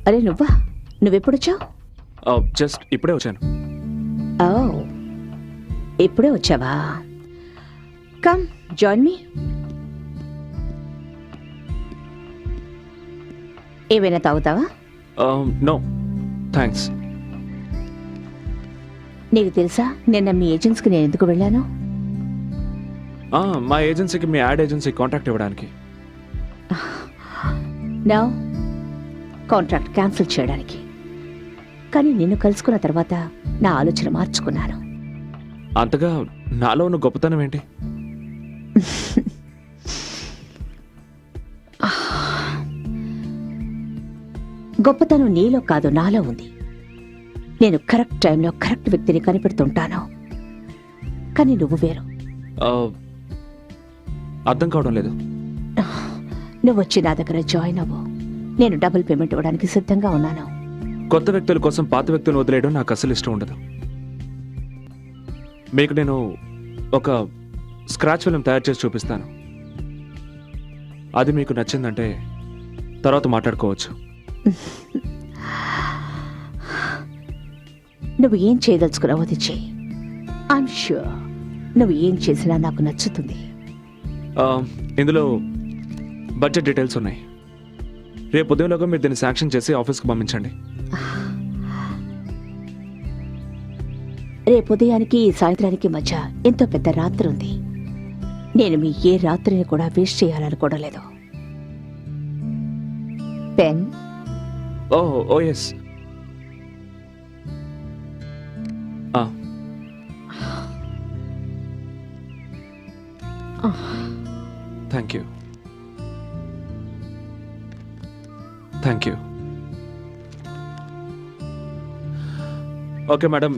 అరే నువ్వా? నువ్వెప్పుడొచ్చావు? జస్ట్ ఇప్పుడే వచ్చాను. ఓ, ఇప్పుడే వచ్చావా? Come join me. ఏమైనా తాగుతావా? No thanks. నీకు తెలుసా నిన్న మీ ఏజెన్సీకి నేను ఎందుకు వెళ్ళాను? మా ఏజెన్సీకి మీ యాడ్ ఏజెన్సీ కాంటాక్ట్ ఇవ్వడానికి. నో, కాంట్రాక్ట్ క్యాన్సిల్ చేయడానికి. కానీ నిన్ను కలుసుకున్న తర్వాత నా ఆలోచన మార్చుకున్నాను. అంతగా నాలో ఉన్న గొప్పతనం ఏంటి? గొప్పతనం నీలో కాదు, నాలో ఉంది. నేను కరెక్ట్ టైంలో కరెక్ట్ వ్యక్తిని కనిపెడుతుంటాను. కానీ నువ్వు వేరు. అర్థం కావడం లేదు. నువ్వు వచ్చి నా దగ్గర జాయిన్ అవ్వు. నేను డబుల్ పేమెంట్ ఇవ్వడానికి సిద్ధంగా ఉన్నాను. కొత్త వ్యక్తుల కోసం పాత వ్యక్తులను వదిలేయడం నాకు అసలు ఇష్టం ఉండదు. మీకు నేను ఒక స్క్రాచ్ ఫిల్మ్ తయారు చేసి చూపిస్తాను. అది మీకు నచ్చిందంటే తర్వాత మాట్లాడుకోవచ్చు. నువ్వు ఏం చేయదలుచుకున్నావో అది చెయ్యి. ఐఎమ్ ష్యూర్ నువ్వు ఏం చేసినా నాకు నచ్చుతుంది. ఇందులో బడ్జెట్ డీటెయిల్స్ ఉన్నాయి. రేపు ఉదయంలోగా మీరు దీన్ని శాంక్షన్ చేసి ఆఫీస్కి పంపించండి. రేపు ఉదయానికి సాయంత్రానికి మధ్య ఎంతో పెద్ద రాత్రి ఉంది. నేను మీ ఏ రాత్రిని కూడా వేస్ట్ చేయాలనుకోవడం లేదు. Pen? Oh yes. Thank you. Thank you. Okay madam,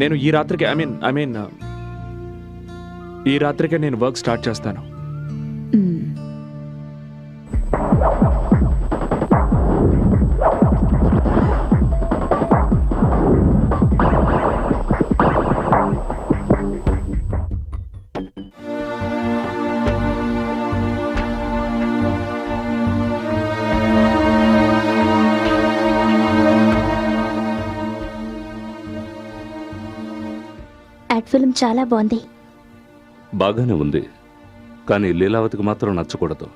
నేను ఈ రాత్రికి ఐ మీన్ ఈ రాత్రికే నేను వర్క్ స్టార్ట్ చేస్తాను. యాడ్ ఫిల్మ్ చాలా బాగుంది. బాగానే ఉంది, కానీ లీలావతికి మాత్రం నచ్చకూడదు.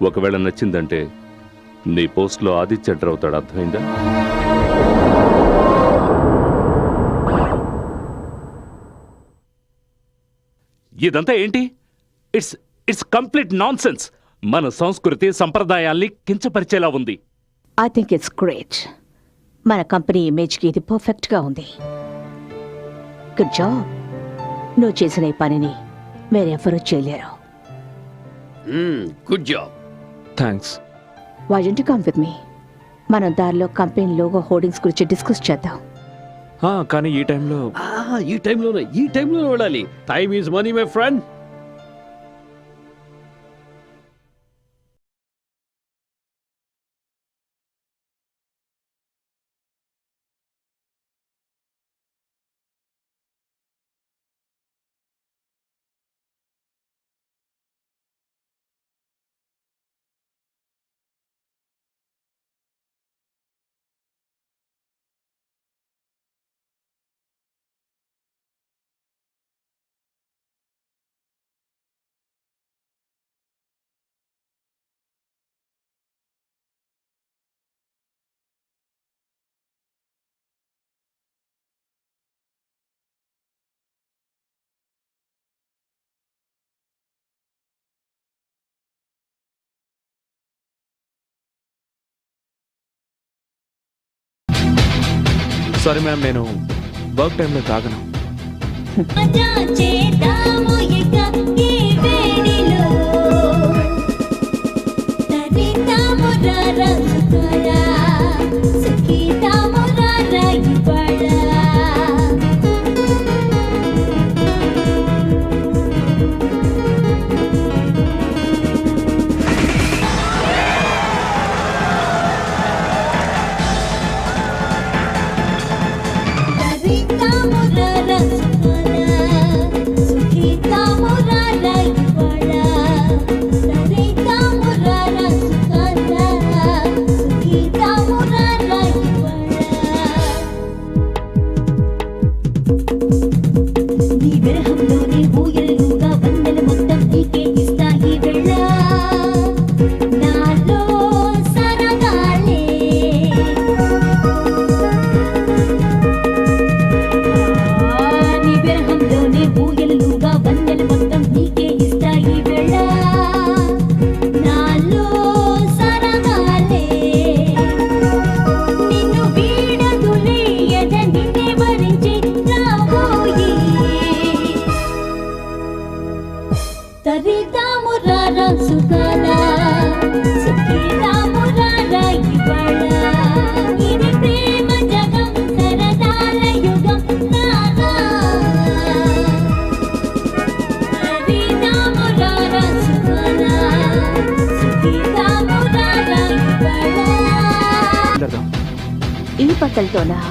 ఒకవేళ నచ్చిందంటే నీ పోస్ట్లో ఆదిత్య ఎంటర్ అవుతాడు. అర్థమైందా? ఇదంతా ఏంటి? It's complete nonsense. మన సంస్కృతి సంప్రదాయాల్ని కించపరిచేలా ఉంది. I think it's great. మన కంపెనీ ఇమేజ్కి ఇది పర్ఫెక్ట్గా ఉంది. Good job. నువ్వు చేసిన ఈ పనిని వేరెవ్వరూ చేయలేరు. Good job. Thanks. Why don't you come with me? మనం దారిలో కంపెనీ లోగో హోర్డింగ్స్ గురించి డిస్కస్ చేద్దాం. కానీ ఈ టైంలో ఈ టైంలోనే వెళ్ళాలి. Time is money my friend. Sorry ma'am, నేను వర్క్ టైంలో తాగను. Kita తరిదాము రారా సుఖానా సుఖిదాము రారా ఇవాళ ఇది ప్రేమ జగం సరదాల యుగం నారా తరిదాము రారా సుఖానా సుఖిదాము రారా ఇవాళ. వెళ్దాం. ఈ బట్టలతోనా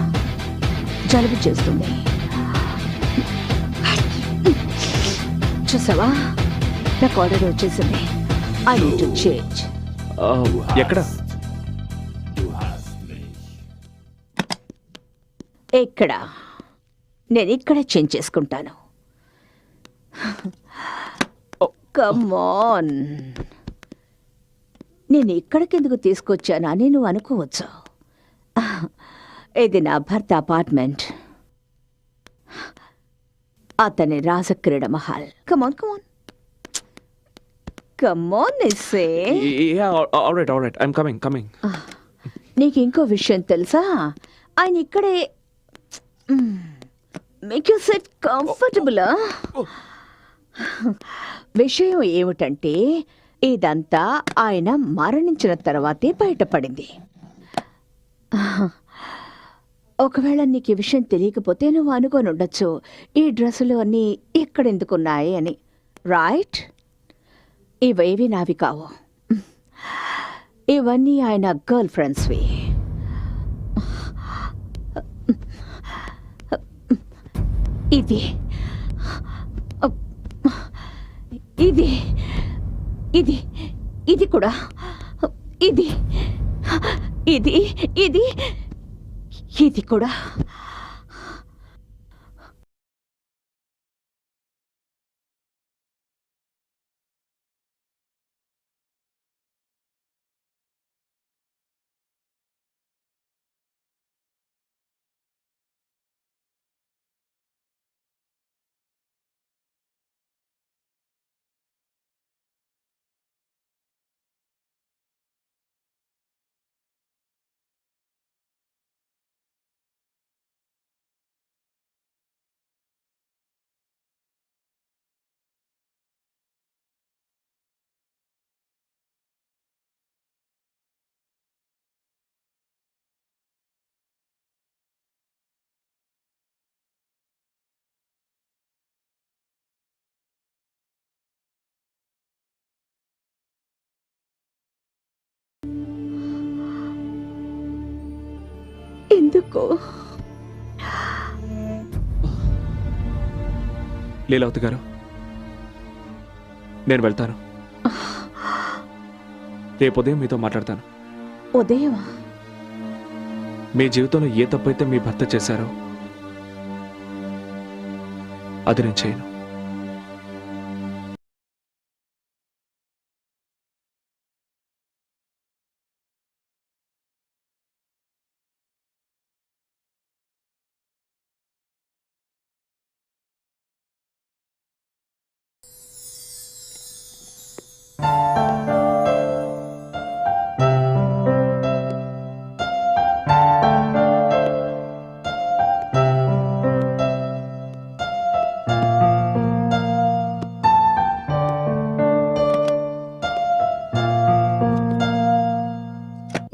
జలుబు చేస్తుంది. చూసావా, నాకు ఆర్డర్ వచ్చేసింది. I need to change. ఎక్కడ? ఎక్కడ? నేను ఇక్కడ చేంజ్ చేసుకుంటాను. Come on. నేను ఇక్కడికెందుకు తీసుకొచ్చానా అని నువ్వు అనుకోవచ్చు. ఇది నా భర్త అపార్ట్మెంట్. అతని రాజక్రీడ మహల్. కమాన్ come on come on essay. Alright I'm coming. నీకు ఇంకో విషయం తెలుసా? ఆయన ఇక్కడే మేక్ యూ సెట్ కంఫర్టబుల్. విషయం ఏమిటంటే ఇదంతా ఆయన మరణించిన తర్వాతే బయటపడింది. ఒకవేళ నీకు ఈ విషయం తెలియకపోతే నువ్వు అనుకొని ఉండొచ్చు, ఈ డ్రెస్సులు అన్నీ ఇక్కడెందుకున్నాయి అని. రైట్? ఇవేవి నావి కావు. ఇవన్నీ ఆయన గర్ల్ ఫ్రెండ్స్వి. ఇది ఇది ఇది ఇది కూడా ఇది ఇది ఇది ఇది కూడా. ఎందుకు? లీలావతి గారు, నేను వెళ్తాను. రేపు ఉదయం మీతో మాట్లాడతాను. ఉదయమా? మీ జీవితంలో ఏ తప్పైతే మీ భర్త చేశారో అది నేను చేయను.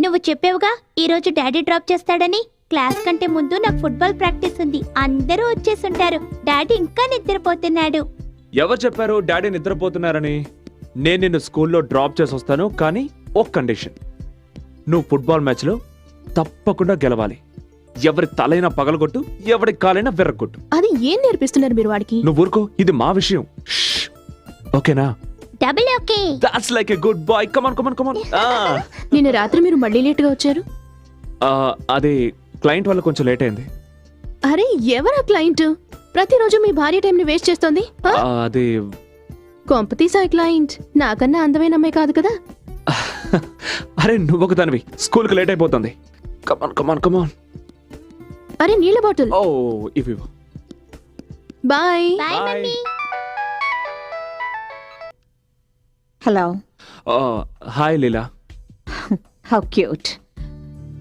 నువ్వు చెప్పావుగా ఈరోజు డాడీ డ్రాప్ చేస్తాడని. క్లాస్ కంటే ముందు నాకు ఫుట్బాల్ ప్రాక్టీస్ ఉంది. అందరూ వచ్చేసుంటారు. డాడీ ఇంకా నిద్రపోతున్నాడు. ఎవరు చెప్పారు డాడీ నిద్రపోతున్నారని? నేను నిన్ను స్కూల్లో డ్రాప్ చేసి వస్తాను, కానీ ఒక కండిషన్. నువ్వు ఫుట్బాల్ మ్యాచ్లో తప్పకుండా గెలవాలి. ఎవరి తలైనా పగలగొట్టు, ఎవరి కాలైనా విర్రగొట్టు. అది ఏం నేర్పిస్తున్నారు మీరు వాడికి? నువ్వు ఊరుకో, ఇది మా విషయం. షష్. ఓకేనా? Double okay. That's like a good boy. Come on come on come on. నిన్న రాత్రి మీరు మళ్ళీ లేట్ గా వచ్చారు. అది క్లయింట్ వల్ల కొంచెం లేట్ అయింది. అరే ఎవరా క్లయింట్? ప్రతిరోజు మీ భార్య టైం ని వేస్ట్ చేస్తోంది. అది కొంపతీసా క్లయింట్ నాకన్నా అందమైన అమ్మాయి కాదు కదా? అరే నువ్వు ఒక దానివి, స్కూల్కి లేట్ అయిపోతుంది. కమాన్ కమాన్ కమాన్. అరే నీళ్ళ బాటిల్. ఓ ఇవి. Bye. Bye mummy. Hello. Hi Leela. How cute.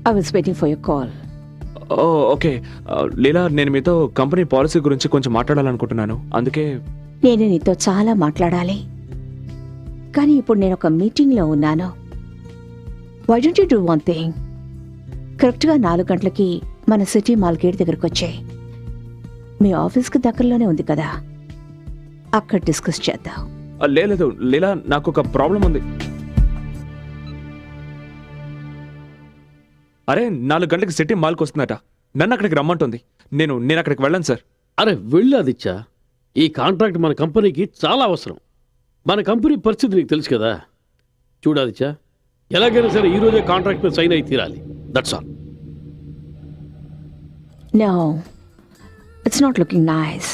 I was waiting for your call. Okay Leela, నేను మీతో కంపెనీ పాలసీ గురించి కొంచెం మాట్లాడాలనుకుంటున్నాను. అందుకే నేను నీతో చాలా మాట్లాడాలి. కానీ ఇప్పుడు నేను ఒక మీటింగ్లో ఉన్నాను. Why don't you do one thing? కరెక్ట్గా 4 గంటలకి మన సిటీ మాల్ గేట్ దగ్గరకు వచ్చాయి. మీ ఆఫీస్కి దగ్గరలోనే ఉంది కదా, అక్కడ డిస్కస్ చేద్దాం. లేదు లీలా, నాకు ఒక ప్రాబ్లం ఉంది. అరే 4 గంటలకు సిటీ మాల్కి వస్తుందట, నన్ను అక్కడికి రమ్మంటుంది. నేను అక్కడికి వెళ్ళను సార్. అరే వెళ్ళు ఆదిత్య, ఈ కాంట్రాక్ట్ మన కంపెనీకి చాలా అవసరం. మన కంపెనీ పరిస్థితి నీకు తెలుసు కదా. చూడు ఆదిత్య, ఎలాగైనా సరే ఈ రోజే కాంట్రాక్ట్ మీద సైన్ అయి తీరాలి. That's all. No, it's not looking nice.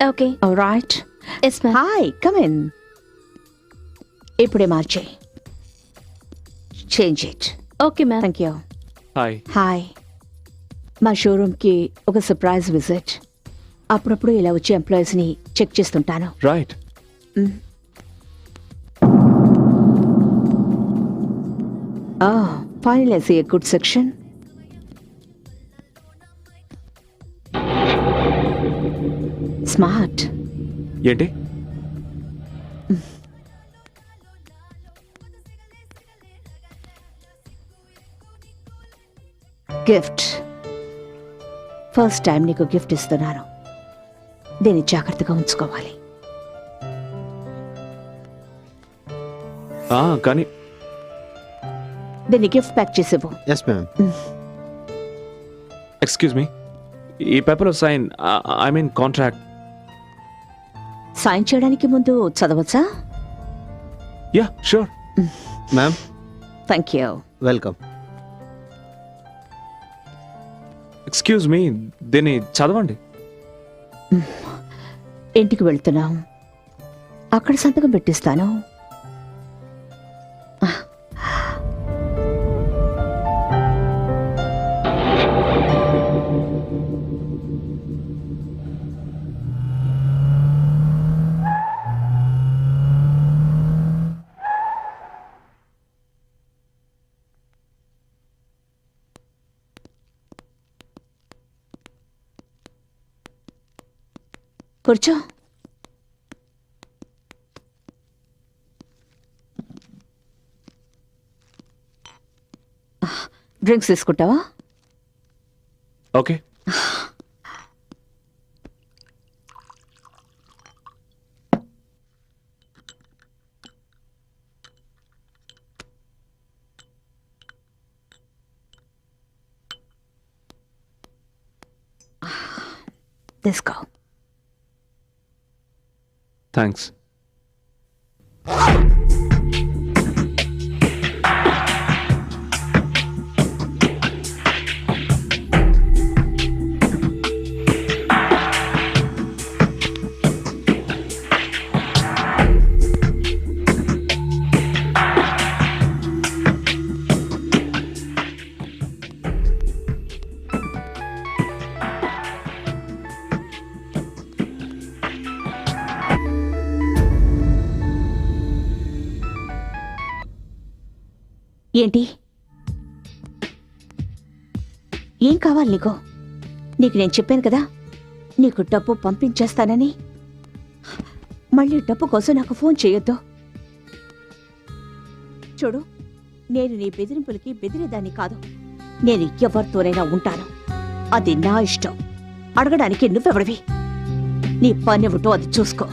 Okay. All right. Yes ma'am. Hi, come in. ఇప్పుడే మార్చే. Change it. Okay ma'am. Thank you. Hi. Hi. మా షోరూమ్కి ఒక సర్ప్రైజ్ విజిట్. అప్పుడప్పుడు ఇలా వచ్చే ఎంప్లాయీస్ని చెక్ చేస్తుంటాను. Right. Finally, I see a good section. Smart. ఏంటి? గిఫ్ట్. ఫస్ట్ టైం నీకు గిఫ్ట్ ఇస్తున్నాను. దీన్ని జాగ్రత్తగా ఉంచుకోవాలి. కానీ దీన్ని గిఫ్ట్ ప్యాక్ చేసేవు. Yes ma'am. ఎక్స్క్యూజ్ మీ, ఈ పేపర్లో sign, I mean contract. Sign చేయడానికి ముందు చదవచ్చా? Yeah sure. Ma'am thank you. Welcome. Excuse me, దీన్ని చదవండి. ఇంటికి వెళ్తున్నాం, అక్కడ సంతకం పెట్టిస్తాను. కూర్చో. డ్రింక్స్ తీసుకుంటావా? ఓకే. తీసుకో. థ్యాంక్స్. ఏంటి? ఏం కావాలి నీకు? నీకు నేను చెప్పాను కదా నీకు డబ్బు పంపించేస్తానని. మళ్ళీ డబ్బు కోసం నాకు ఫోన్ చేయొద్దు. చూడు, నేను నీ బెదిరింపులకి బెదిరేదాన్ని కాదు. నేను ఎవరితోనైనా ఉంటాను, అది నా ఇష్టం. అడగడానికి నువ్వెవడివి? నీ పనేమిటో అది చూసుకో.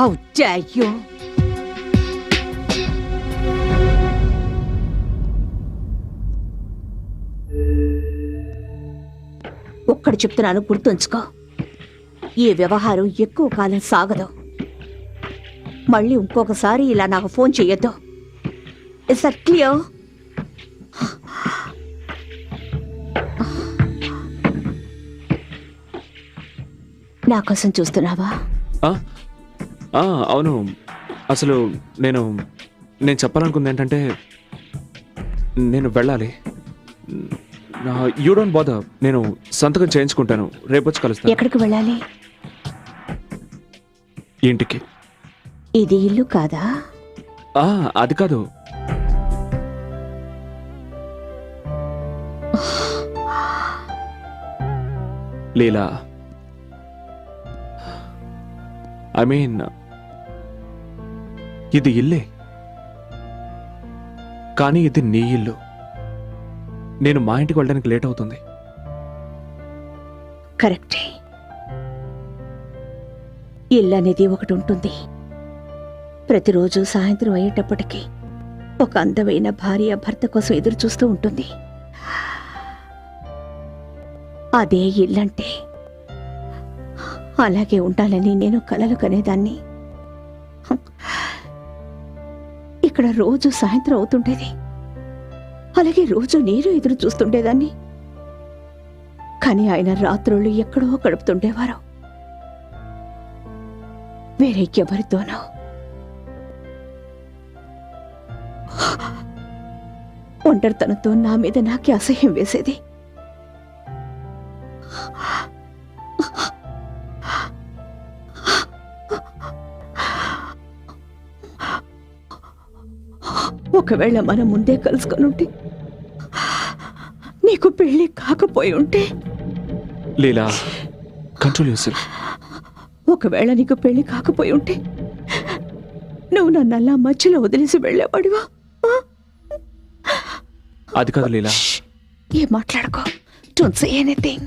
How dare you! ఒక్కడు చెప్తున్నాను, గుర్తుంచుకో. ఈ వ్యవహారం ఎక్కువ కాలం సాగదు. మళ్ళీ ఇంకొకసారి ఇలా నాకు ఫోన్ చెయ్యొద్దు. Is that clear? నా కోసం చూస్తున్నావా? అవును. అసలు నేను చెప్పాలనుకుంది ఏంటంటే, నేను వెళ్ళాలి. యూ డోంట్ బాదర్, నేను సంతకం చేయించుకుంటాను. రేపు వచ్చి కలుస్తాను. ఎక్కడికి వెళ్ళాలి? ఇంటికి. ఇది ఇల్లు కాదా? అది కాదు. లీలా, ఐ మీన్ ఇది ఇల్లే, కానీ ఇది నీ ఇల్లు. నేను మా ఇంటికి వెళ్ళడానికి లేట్ అవుతుంది. కరెక్టే. ఇల్లు అనేది ఒకటి ఉంటుంది. ప్రతిరోజు సాయంత్రం అయ్యేటప్పటికీ ఒక అందమైన భార్య భర్త కోసం ఎదురు చూస్తూ ఉంటుంది. అదే ఇల్లంటే. అలాగే ఉండాలని నేను కలలు కనేదాన్ని. ఇక్కడ రోజు సాయంత్రం అవుతుండేది. అలాగే రోజు నేను ఎదురు చూస్తుండేదాన్ని. కానీ ఆయన రాత్రుళ్ళు ఎక్కడో గడుపుతుండేవారు, వేరే ఎవరితోనో. ఒంటరితనంతో నా మీద నాకే అసహ్యం వేసేది. ఒకవేళ మనం ముందే కలుసుకొని ఉంటే, నీకు పెళ్లి కాకపోయి ఉంటే. లీలా, కంట్రోల్ యూర్సెల్ఫ్. ఒకవేళ నీకు పెళ్లి కాకపోయి ఉంటే నువ్వు నన్ను అలా మధ్యలో వదిలేసి వెళ్ళేవాడివా? అది కాదు లీలా. ఏం మాట్లాడుకో. Don't say anything.